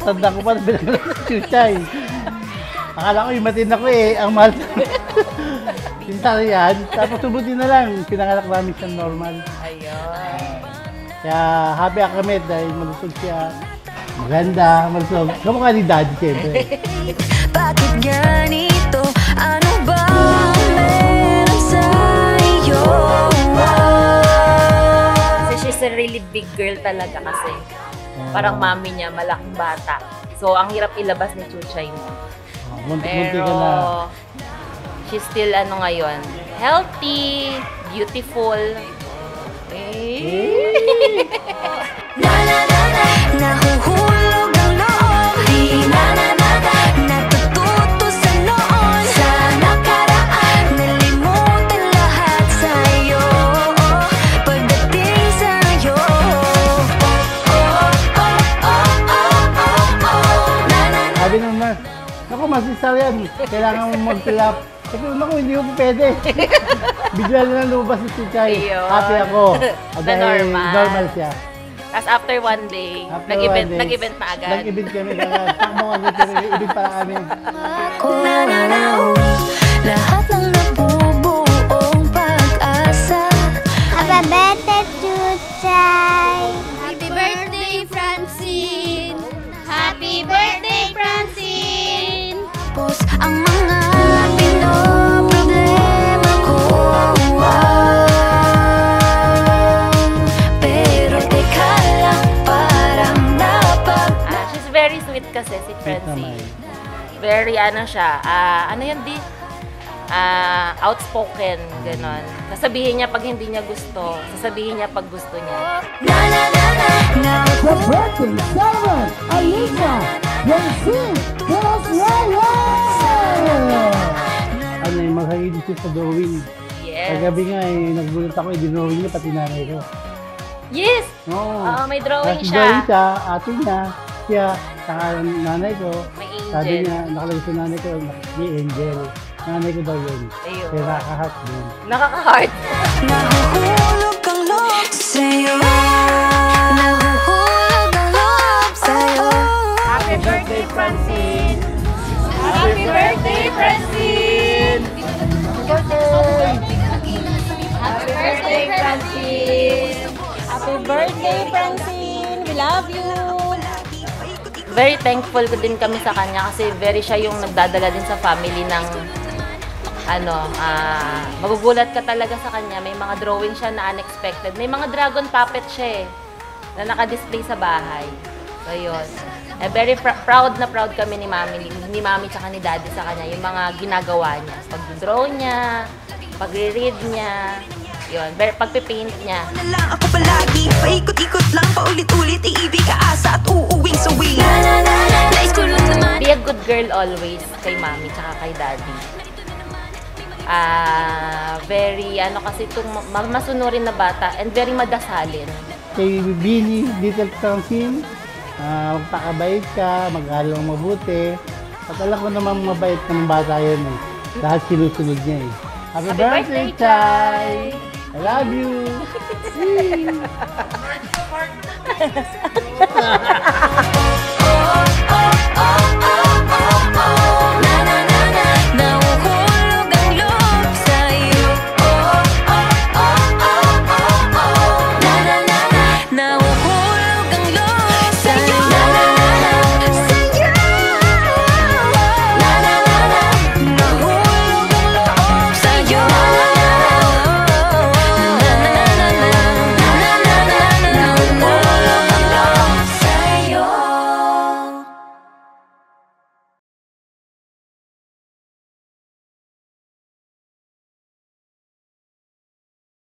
tanda ko pa na pinanganak si Chuchay. Akala ko imatin ako eh, ang mahal. Pinta yan, tapos subutin na lang, pinanganak namin siya normal. Ayun. Kaya happy ako kami dahil malusog siya. Maganda, malusog. Kamukha ni Daddy, siyempre. Bakit ganito? Ano ba meron sa'yo? Kasi she's a really big girl talaga kasi. Parang mami niya, malaking bata. So, ang hirap ilabas ni Chuchay mo. Muntik-muntik ka na. Pero, she's still ano ngayon, healthy, beautiful. Nahuhulog ang loob, di natututo sa noon. Sa nakaraan, nalimutan lahat sa'yo. Pagdating sa'yo, Sabi nung nurse, naku, masisar yan. Kailangan mo mag-fill-up. Sabi ko, naku, hindi ko pwede. Bigla na lang lumabas si Chuchay. Ayun. Happy ako. Na normal. Normal siya. Tapos after one day, nag-event na agad. Nag-event kami. Takbo kami. Event pala kami. lahat ng nabubuong pag-asa. Happy birthday, Chuchay! Happy birthday, Francine! Happy birthday, Francine! Tapos ang mga pinoproblema ko. Pero teka lang, parang She's very sweet kasi si Francine. Very ano siya, ano yun di? Outspoken, gano'n. Sasabihin niya pag hindi niya gusto, sasabihin niya pag gusto niya. The birthday celebrant, Alisa, Francine, ano yung maghahilig siya sa drawing. Yes. Kagabi nga nagulat ako, dinrawing niya pati nanay ko. Yes! Oo. May drawing Tapos siya. drawing siya, ate niya, siya, saka nanay ko. May angel. Sabi niya, nakalagay sa nanay ko, may angel. Nanay ko daw yun. Ayun. Kaya nakaka-heart din. Nakaka-heart. Nahuhulog ang loob sa'yo. Nahuhulog ang loob sa'yo. Happy birthday, Francine! Happy birthday, Francine! Happy birthday, Francine! Happy birthday, Francine! We love you! Very thankful ko din kami sa kanya kasi very siya yung nagdadala din sa family ng magugulat ka talaga sa kanya. May mga drawing siya na unexpected. May mga dragon puppet siya na naka-display sa bahay. So, yun. Very proud na proud kami ni Mami tsaka ni Daddy sa kanya. Yung mga ginagawa niya. Pag-draw niya, pagre-read niya, yun. Pagpipaint niya. Lang ako palagi, paikot-ikot lang, paulit-ulit, iibig, kaasa at uuwing sawi. Nais ko lang naman. Be a good girl always kay Mami tsaka kay Daddy. Very kasi itong masunurin na bata and very madasalin. Kay Billy, Little Francine, magpakabait ka, mag-aaral mabuti. At alam ko naman mabait ng bata yun eh. Dahil sinusunod niya eh. Happy birthday, Chay! I love you!